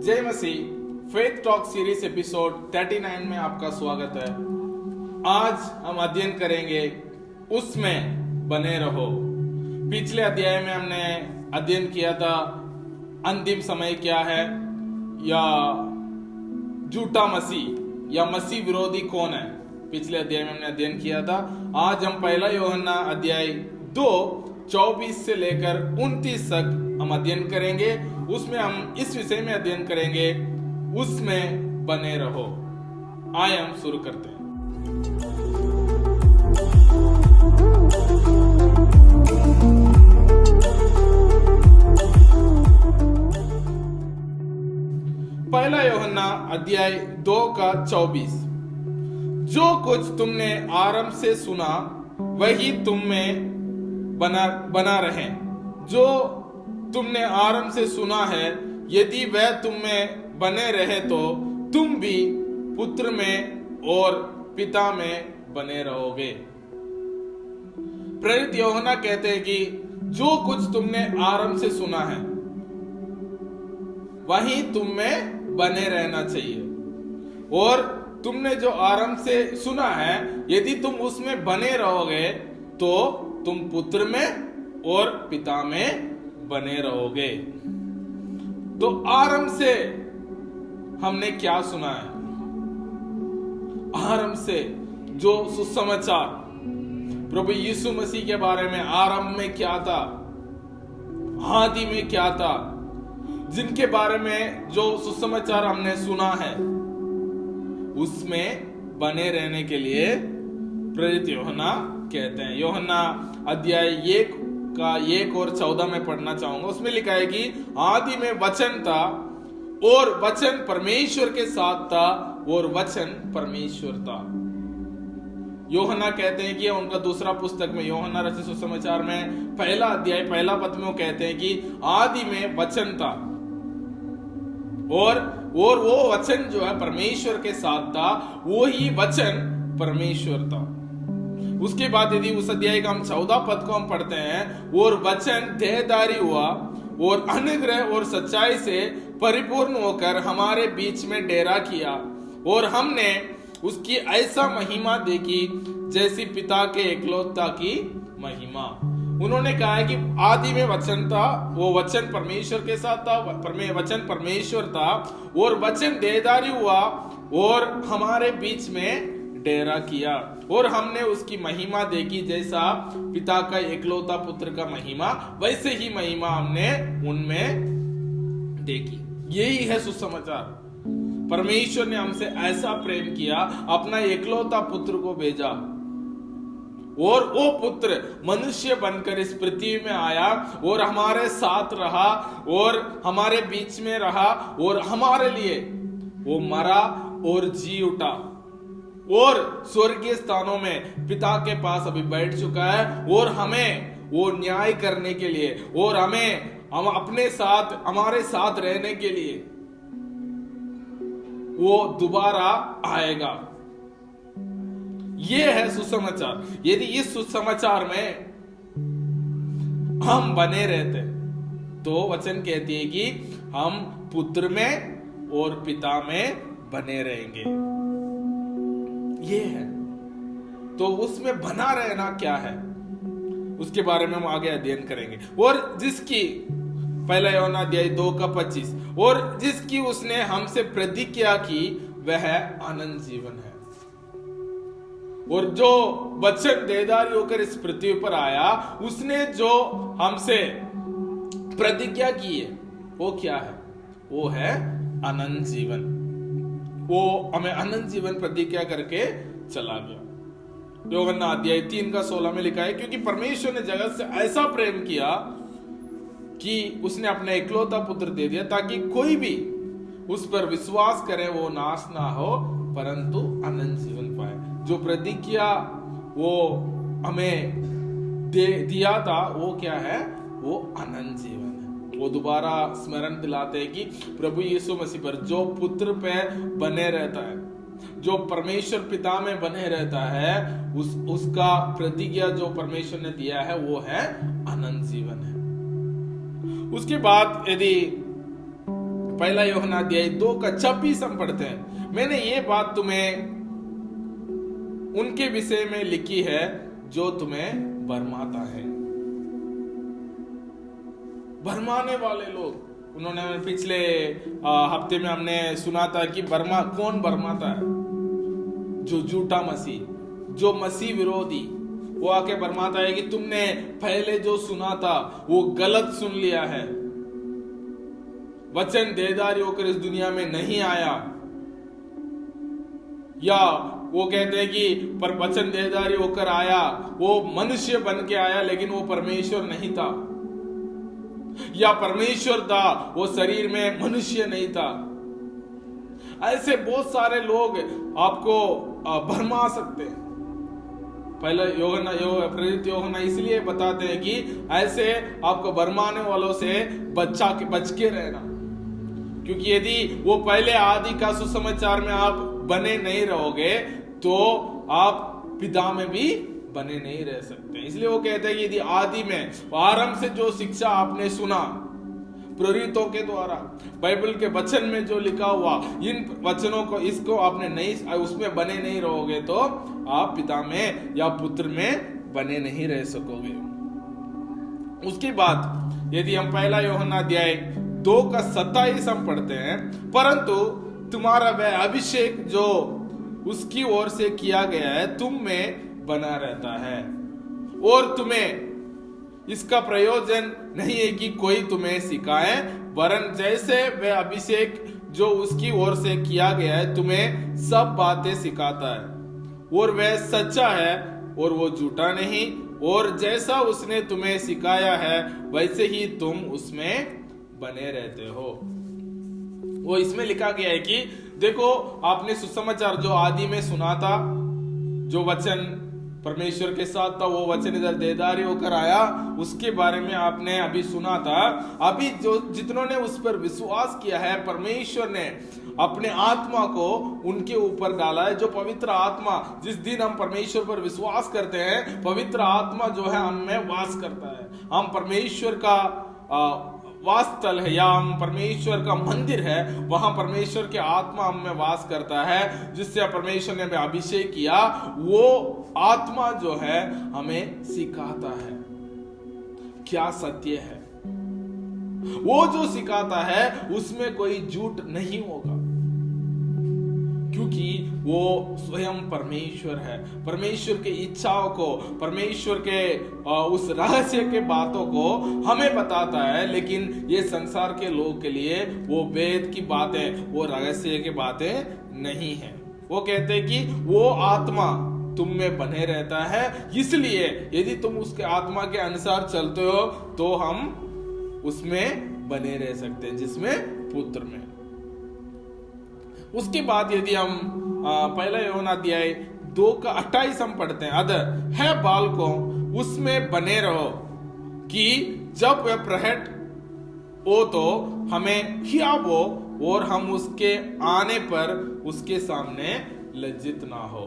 जय मसीह। Faith talk series episode 39 में आपका स्वागत है। आज हम अध्ययन करेंगे उसमें बने रहो। पिछले अध्याय में हमने अध्ययन किया था अंतिम समय क्या है, या झूठा मसीह या मसीह विरोधी कौन है। पिछले अध्याय में हमने अध्ययन किया था। आज हम पहला यूहन्ना अध्याय 2:24 से लेकर 29 तक हम अध्ययन करेंगे। उसमें हम इस विषय में अध्ययन करेंगे, उसमें बने रहो। आइए हम शुरू करते हैं। पहला यूहन्ना अध्याय 2:24। जो कुछ तुमने आरंभ से सुना वही तुम में बना रहे। जो तुमने आरंभ से सुना है, यदि वह तुम में बने रहे तो तुम भी पुत्र में और पिता में बने रहोगे। प्रेरित यूहन्ना कहते हैं कि जो कुछ तुमने आरंभ से सुना है वही तुम में बने रहना चाहिए। और तुमने जो आरंभ से सुना है, यदि तुम उसमें बने रहोगे तो तुम पुत्र में और पिता में बने रहोगे। तो आरंभ से हमने क्या सुना है? आरंभ से जो सुसमाचार प्रभु यीशु मसीह के बारे में आरंभ में क्या था, आदि में क्या था, जिनके बारे में जो सुसमाचार हमने सुना है, उसमें बने रहने के लिए प्रेरित यूहन्ना कहते हैं। यूहन्ना अध्याय 1 और 14 में पढ़ना चाहूंगा। उसमें लिखा है कि आदि में वचन था और वचन परमेश्वर के साथ था और वचन परमेश्वर था। यूहन्ना कहते हैं कि उनका दूसरा पुस्तक में, यूहन्ना रचित सुसमाचार में पहला अध्याय पहला पद में वो कहते हैं कि आदि में वचन था और वो वचन जो है परमेश्वर के साथ था, वो ही वचन परमेश्वर था। उसके बाद यदि उस अध्याय का हम 14 पद को हम पढ़ते हैं, और वचन देहधारी हुआ और अनुग्रह और सच्चाई से परिपूर्ण होकर हमारे बीच में डेरा किया, और हमने उसकी ऐसा महिमा देखी जैसी पिता के एकलौता की महिमा। उन्होंने कहा है कि आदि में वचन था, वो वचन परमेश्वर के साथ था, वचन परमेश्वर था, और वचन देहधारी हुआ और हमारे बीच में डेरा किया, और हमने उसकी महिमा देखी जैसा पिता का एकलौता पुत्र का महिमा, वैसे ही महिमा हमने उनमें देखी। यही है सुसमाचार। परमेश्वर ने हमसे ऐसा प्रेम किया, अपना एकलौता पुत्र को भेजा, और वो पुत्र मनुष्य बनकर इस पृथ्वी में आया और हमारे साथ रहा और हमारे बीच में रहा, और हमारे लिए वो मरा और जी उठा, और स्वर्गीय स्थानों में पिता के पास अभी बैठ चुका है, और हमें वो न्याय करने के लिए और हम अपने साथ, हमारे साथ रहने के लिए वो दोबारा आएगा। ये है सुसमाचार। यदि इस सुसमाचार में हम बने रहते तो वचन कहती है कि हम पुत्र में और पिता में बने रहेंगे। ये है। तो उसमें बना रहना क्या है, उसके बारे में हम आगे अध्ययन करेंगे। और जिसकी पहला यूहन्ना अध्याय 2:25, और जिसकी उसने हमसे प्रतिज्ञा की वह अनंत जीवन है। और जो वचन देहधारी होकर इस पृथ्वी पर आया, उसने जो हमसे प्रतिज्ञा की है वो क्या है? वो है अनंत जीवन। वो हमें अनंत जीवन प्रतिज्ञा करके चला गया। यूहन्ना अध्याय 3:16 में लिखा है, क्योंकि परमेश्वर ने जगत से ऐसा प्रेम किया कि उसने अपना एकलौता पुत्र दे दिया, ताकि कोई भी उस पर विश्वास करे वो नाश ना हो परंतु अनंत जीवन पाए। जो प्रतिज्ञा वो हमें दिया था वो क्या है? वो अनंत जीवन है। वो दोबारा स्मरण दिलाते हैं कि प्रभु यीशु मसीह पर जो पुत्र पे बने रहता है, जो परमेश्वर पिता में बने रहता है, उसका प्रतिज्ञा जो परमेश्वर ने दिया है वो है अनंत जीवन है। उसके बाद यदि पहला यूहन्ना अध्याय 2:26 हम पढ़ते हैं, मैंने ये बात तुम्हें उनके विषय में लिखी है जो तुम्हें भरमाता है। भरमाने वाले लोग, उन्होंने पिछले हफ्ते में हमने सुना था कि कौन भरमाता है? जो झूठा मसीह, जो मसीह विरोधी, वो आके भरमाता है कि तुमने पहले जो सुना था वो गलत सुन लिया है। वचन देहधारी होकर इस दुनिया में नहीं आया, या वो कहते हैं कि पर वचन देहधारी होकर आया, वो मनुष्य बन के आया लेकिन वो परमेश्वर नहीं था, या परमेश्वर था वो शरीर में मनुष्य नहीं था। ऐसे बहुत सारे लोग आपको भरमा सकते हैं। पहला प्रेरित यूहन्ना इसलिए बताते हैं कि ऐसे आपको भरमाने वालों से बच के रहना, क्योंकि यदि वो पहले आदि का सुसमाचार में आप बने नहीं रहोगे तो आप पिता में भी बने नहीं रह सकते। इसलिए वो कहते हैं कि यदि आदि में आरंभ से जो शिक्षा आपने सुना प्रेरितों के द्वारा, बाइबल के वचन में जो लिखा हुआ, इन वचनों को इसको आपने नहीं, उसमें बने नहीं रहोगे तो आप पिता में या पुत्र में बने नहीं रह सकोगे। उसके बाद यदि हम पहला यूहन्ना अध्याय 2:27 हम पढ़ते हैं, परंतु तुम्हारा वह अभिषेक जो उसकी ओर से किया गया है तुम में बना रहता है, और तुम्हें इसका प्रयोजन नहीं है कि कोई तुम्हें सिखाए, वरन जैसे वह अभिषेक जो उसकी ओर से किया गया है तुम्हें सब बातें सिखाता है, और वह सच्चा है और वो झूठा नहीं, और जैसा उसने तुम्हें सिखाया है वैसे ही तुम उसमें बने रहते हो। वो इसमें लिखा गया है कि देखो, आपने सुसमाचार जो आदि में सुना था, जो वचन परमेश्वर के साथ था, वो वचन इधर देहधारी होकर आया, उसके बारे में आपने अभी सुना था। अभी जो जितनों ने उस पर विश्वास किया है, परमेश्वर ने अपने आत्मा को उनके ऊपर डाला है। जो पवित्र आत्मा, जिस दिन हम परमेश्वर पर विश्वास करते हैं, पवित्र आत्मा जो है हम में वास करता है। हम परमेश्वर का वासस्थल है, या हम परमेश्वर का मंदिर है, वहां परमेश्वर के आत्मा हम में वास करता है, जिससे परमेश्वर ने हमें अभिषेक किया। वो आत्मा जो है हमें सिखाता है क्या सत्य है। वो जो सिखाता है उसमें कोई झूठ नहीं होगा, क्योंकि वो स्वयं परमेश्वर है। परमेश्वर की इच्छाओं को, परमेश्वर के उस रहस्य के बातों को हमें बताता है, लेकिन ये संसार के लोग के लिए वो वेद की बातें, वो रहस्य की बातें नहीं है। वो कहते हैं कि वो आत्मा तुम में बने रहता है, इसलिए यदि तुम उसके आत्मा के अनुसार चलते हो तो हम उसमें बने रह सकते हैं, जिसमें पुत्र में। उसके बाद यदि हम पहला यूहन्ना अध्याय 2:28 हम पढ़ते हैं, अदर है बालकों उसमें बने रहो कि जब वह प्रकट हो तो हमें खियावो, और हम उसके आने पर उसके सामने लज्जित ना हो।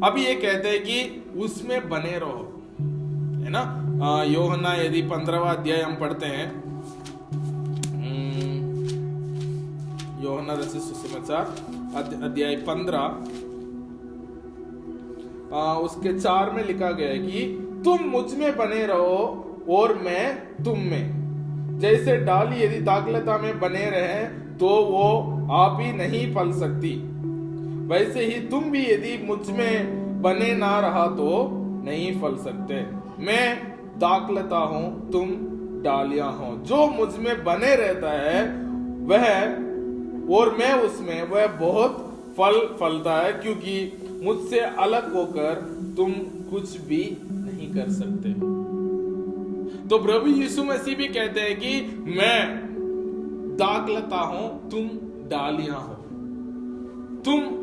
अभी ये कहते हैं कि उसमें बने रहो, है ना। यूहन्ना यदि 15वां अध्याय हम पढ़ते हैं, यूहन्ना रचित सुसमाचार अध्याय 15 उसके 4 में लिखा गया है कि तुम मुझ में बने रहो और मैं तुम में। जैसे डाली यदि दाखलता में बने रहे तो वो आप ही नहीं फल सकती, वैसे ही तुम भी यदि मुझ में बने ना रहा तो नहीं फल सकते। मैं दाखलता हूं, तुम डालियां हो। जो मुझ में बने रहता है वह और मैं उसमें, वह बहुत फल फलता है, क्योंकि मुझसे अलग होकर तुम कुछ भी नहीं कर सकते। तो प्रभु यीशु मसीह भी कहते हैं कि मैं दाखलता हूं, तुम डालियां हो।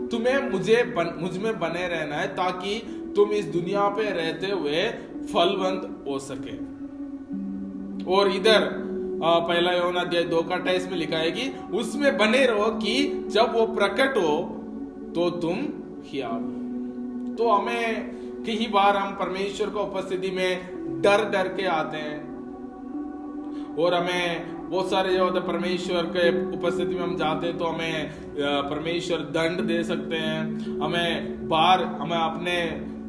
तुम्हें मुझ में बने रहना है, ताकि तुम इस दुनिया पे रहते हुए फलवंत हो सके। और इधर पहला यूहन्ना अध्याय 2:28 में लिखा है कि उसमें बने रहो कि जब वो प्रकट हो तो तुम खियाओ। तो हमें कई बार हम परमेश्वर की उपस्थिति में डर डर के आते हैं, और हमें बहुत सारे जो होते परमेश्वर के उपस्थिति में हम जाते हैं तो हमें परमेश्वर दंड दे सकते हैं, हमें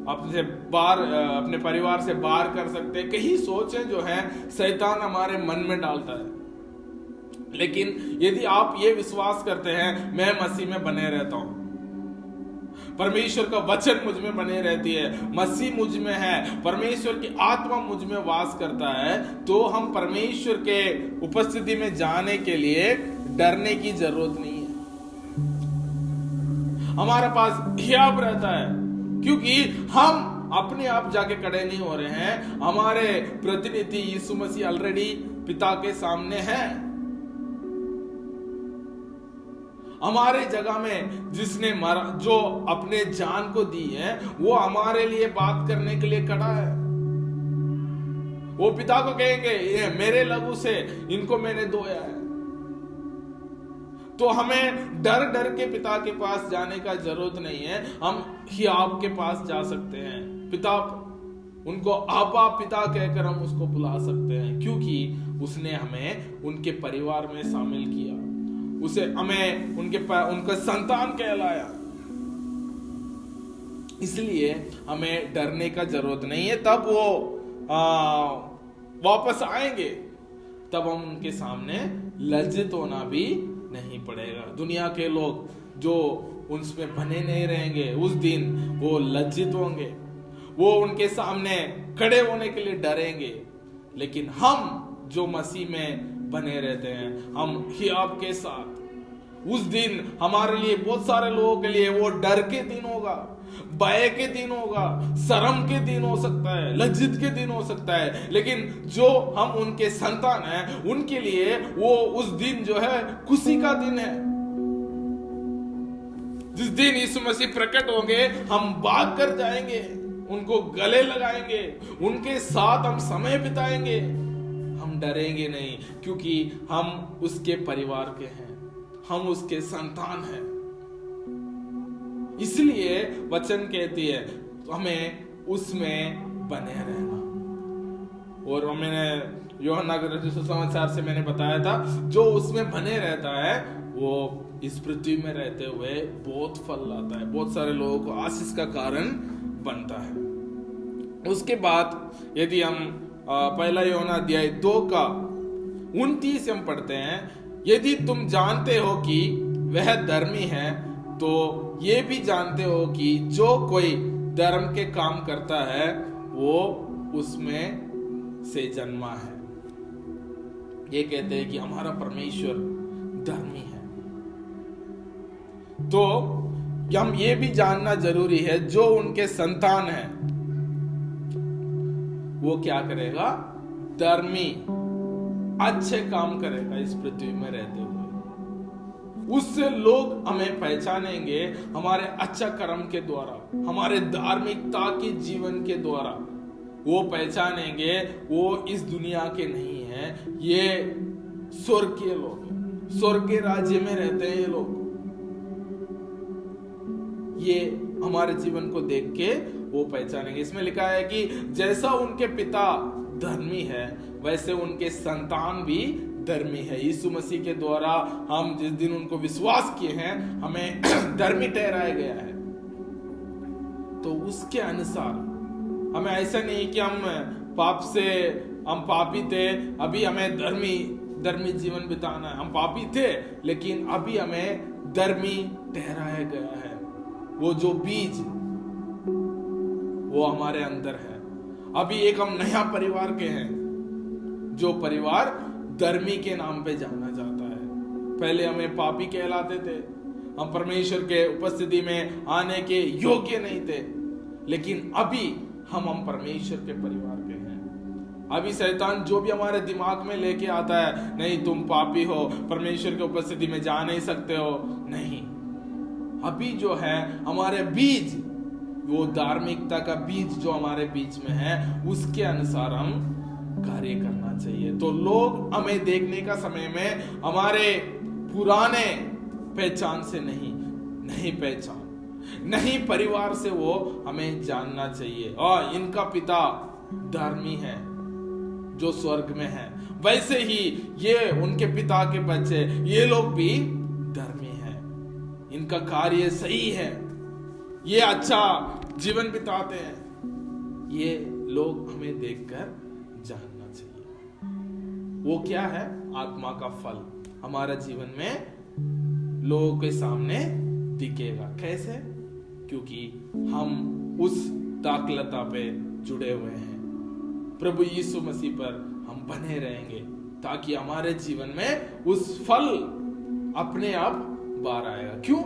अपने परिवार से बाहर कर सकते हैं। कई सोचें जो है शैतान हमारे मन में डालता है। लेकिन यदि आप ये विश्वास करते हैं मैं मसीह में बने रहता हूं, परमेश्वर का वचन मुझ में बने रहती है, मसीह मुझ में है, परमेश्वर की आत्मा मुझ में वास करता है, तो हम परमेश्वर के उपस्थिति में जाने के लिए डरने की जरूरत नहीं है। हमारे पास हियाब रहता है, क्योंकि हम अपने आप जाके खड़े नहीं हो रहे हैं। हमारे प्रतिनिधि यीशु मसीह ऑलरेडी पिता के सामने है। हमारे जगह में जिसने जो अपने जान को दी है वो हमारे लिए बात करने के लिए खड़ा है। वो पिता को कहेंगे ये मेरे लहू से इनको मैंने धोया है। तो हमें डर के पिता के पास जाने का जरूरत नहीं है। हम हियाब के पास जा सकते हैं, पिता उनको आबा पिता कहकर हम उसको बुला सकते हैं, क्योंकि उसने हमें उनके परिवार में शामिल किया, उसे हमें उनका संतान कहलाया। इसलिए हमें डरने का जरूरत नहीं है। तब वो वापस आएंगे, तब हम उनके सामने लज्जित होना भी नहीं पड़ेगा। दुनिया के लोग जो उनमें बने नहीं रहेंगे, उस दिन वो लज्जित होंगे, वो उनके सामने खड़े होने के लिए डरेंगे। लेकिन हम जो मसीह में बने रहते हैं, हम हियाब के साथ, उस दिन हमारे लिए, बहुत सारे लोगों के लिए वो डर के दिन होगा, भय के दिन होगा, शर्म के दिन हो सकता है, लज्जित के दिन हो सकता है। लेकिन जो हम उनके संतान हैं उनके लिए वो उस दिन जो है खुशी का दिन है। जिस दिन यीशु मसीह प्रकट होंगे हम भाग कर जाएंगे, उनको गले लगाएंगे, उनके साथ हम समय बिताएंगे। हम डरेंगे नहीं, क्योंकि हम उसके परिवार के हैं, हम उसके संतान हैं। इसलिए वचन कहती है हमें उसमें बने रहना। और मैंने यूहन्ना के सुसमाचार से मैंने बताया था, जो उसमें बने रहता है वो इस पृथ्वी में रहते हुए बहुत फल लाता है, बहुत सारे लोगों को आशीष का कारण बनता है। उसके बाद यदि हम पहला यूहन्ना अध्याय 2 का 29 हम पढ़ते हैं, यदि तुम जानते हो कि वह धर्मी है तो ये भी जानते हो कि जो कोई धर्म के काम करता है वो उसमें से जन्मा है। ये कहते हैं कि हमारा परमेश्वर धर्मी है। तो हम ये भी जानना जरूरी है, जो उनके संतान है वो क्या करेगा, धर्मी अच्छे काम करेगा इस पृथ्वी में रहते हुए। उससे लोग हमें पहचानेंगे हमारे अच्छा कर्म के द्वारा, हमारे धार्मिकता के जीवन के द्वारा। वो पहचानेंगे वो इस दुनिया के नहीं है, ये स्वर्गीय लोग हैं, स्वर्गीय राज्य में रहते हैं ये लोग। ये हमारे जीवन को देख के वो पहचानेंगे। इसमें लिखा है कि जैसा उनके पिता धर्मी है वैसे उनके संतान भी धर्मी है। यीशु मसीह के द्वारा हम जिस दिन उनको विश्वास किए हैं हमें धर्मी ठहराया गया है। तो उसके अनुसार हमें ऐसा नहीं कि हम पापी थे, अभी हमें धर्मी जीवन बिताना है। हम पापी थे लेकिन अभी हमें धर्मी ठहराया गया है। वो जो बीज वो हमारे अंदर है। अभी एक हम नया परिवार के हैं, जो परिवार धर्मी के नाम पे जाना जाता है। पहले हमें पापी कहलाते थे, हम परमेश्वर के उपस्थिति में आने के योग्य नहीं थे, लेकिन अभी हम परमेश्वर के परिवार के हैं। अभी शैतान जो भी हमारे दिमाग में लेके आता है, नहीं तुम पापी हो, परमेश्वर के उपस्थिति में जा नहीं सकते हो, नहीं। अभी जो है हमारे बीज, वो धार्मिकता का बीज जो हमारे बीच में है, उसके अनुसार हम कार्य करना चाहिए। तो लोग हमें देखने का समय में हमारे पुराने पहचान से नहीं पहचान, नहीं परिवार से वो हमें जानना चाहिए। और इनका पिता धर्मी है, जो स्वर्ग में है, वैसे ही ये उनके पिता के बच्चे, ये लोग भी धर्मी हैं, इनका कार्य सही है, ये अच्छा जीवन बिताते हैं। ये लोग हमें देखकर जानना चाहिए। वो क्या है? आत्मा का फल हमारा जीवन में लोगों के सामने दिखेगा। कैसे? क्योंकि हम उस दाखलता पे जुड़े हुए हैं, प्रभु यीशु मसीह पर हम बने रहेंगे, ताकि हमारे जीवन में उस फल अपने आप बाहर आएगा। क्यों?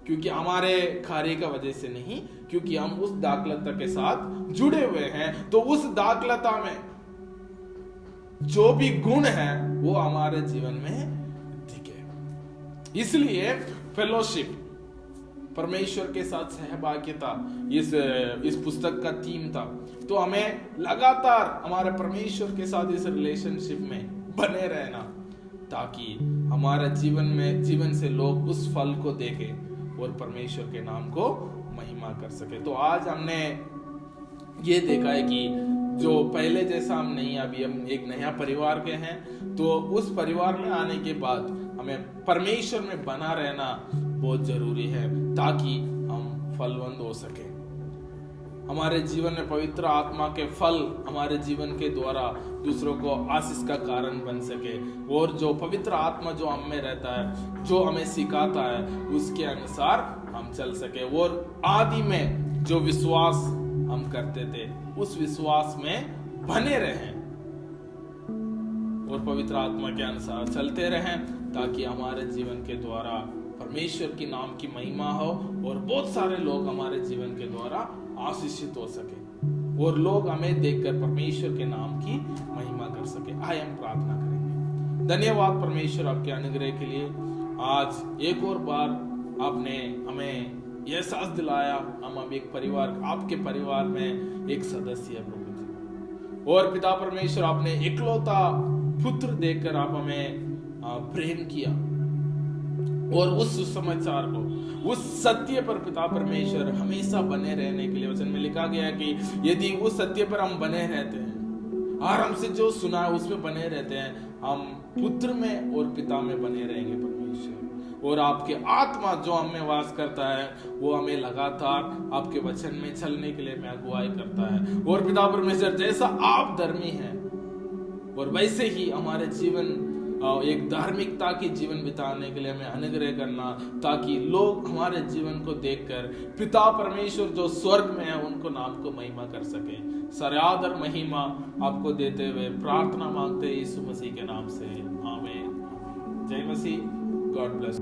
क्योंकि हमारे कार्य का वजह से नहीं, क्योंकि हम उस दाखलता के साथ जुड़े हुए हैं। तो उस दाखलता में जो भी गुण है वो हमारे जीवन में दिखे। इसलिए फेलोशिप, परमेश्वर के साथ सहभागिता, इस पुस्तक का थीम था। तो हमें लगातार हमारे परमेश्वर के साथ इस रिलेशनशिप में बने रहना, ताकि हमारे जीवन से लोग उस फल को देखें और परमेश्वर के नाम को महिमा कर सके। तो आज हमने ये देखा है कि जो पहले जैसा हम नहीं, अभी हम एक नया परिवार के हैं। तो उस परिवार में आने के बाद हमें परमेश्वर में बना रहना बहुत जरूरी है, ताकि हम फलवंत हो सके। हमारे जीवन में पवित्र आत्मा के फल हमारे जीवन के द्वारा दूसरों को आशीष का कारण बन सके, और जो पवित्र आत्मा जो हम में रहता है, जो हमें सिखाता है, उसके अनुसार हम चल सके। और आदि में जो विश्वास हम करते थे, उस विश्वास में बने रहें और पवित्र आत्मा के अनुसार चलते रहें, ताकि हमारे जीवन के द्वारा परमेश्वर की नाम की महिमा हो और बहुत सारे लोग हमारे जीवन के द्वारा आशीषित हो सके, और लोग हमें देखकर परमेश्वर के नाम की महिमा कर सके। आइए हम प्रार्थना करेंगे। धन्यवाद परमेश्वर आपके अनुग्रह के लिए। आज एक और बार आपने हमें यह एहसास दिलाया, हम अब एक परिवार, आपके परिवार में एक सदस्य है प्रभु जी। और पिता परमेश्वर, आपने इकलौता पुत्र देकर आप हमें प्रेम किया, और उस सुसमाचार को, उस सत्य पर पिता परमेश्वर हमेशा बने रहने के लिए वचन में लिखा गया है कि यदि उस सत्य पर हम बने रहते हैं और हमसे जो सुना है उसमें बने रहते हैं, हम पुत्र में और पिता में बने रहेंगे परमेश्वर। और आपके आत्मा जो हम में वास करता है, वो हमें लगातार आपके वचन में चलने के लिए हमें अगुवाई करता है। और पिता परमेश्वर, जैसा आप धर्मी हैं, और वैसे ही हमारे जीवन एक धार्मिकता की जीवन बिताने के लिए हमें अनुग्रह करना, ताकि लोग हमारे जीवन को देखकर पिता परमेश्वर जो स्वर्ग में है उनको नाम को महिमा कर सके। सारे आदर महिमा आपको देते हुए प्रार्थना मांगते हैं यीशु मसीह के नाम से, आमीन। जय मसीह। God bless.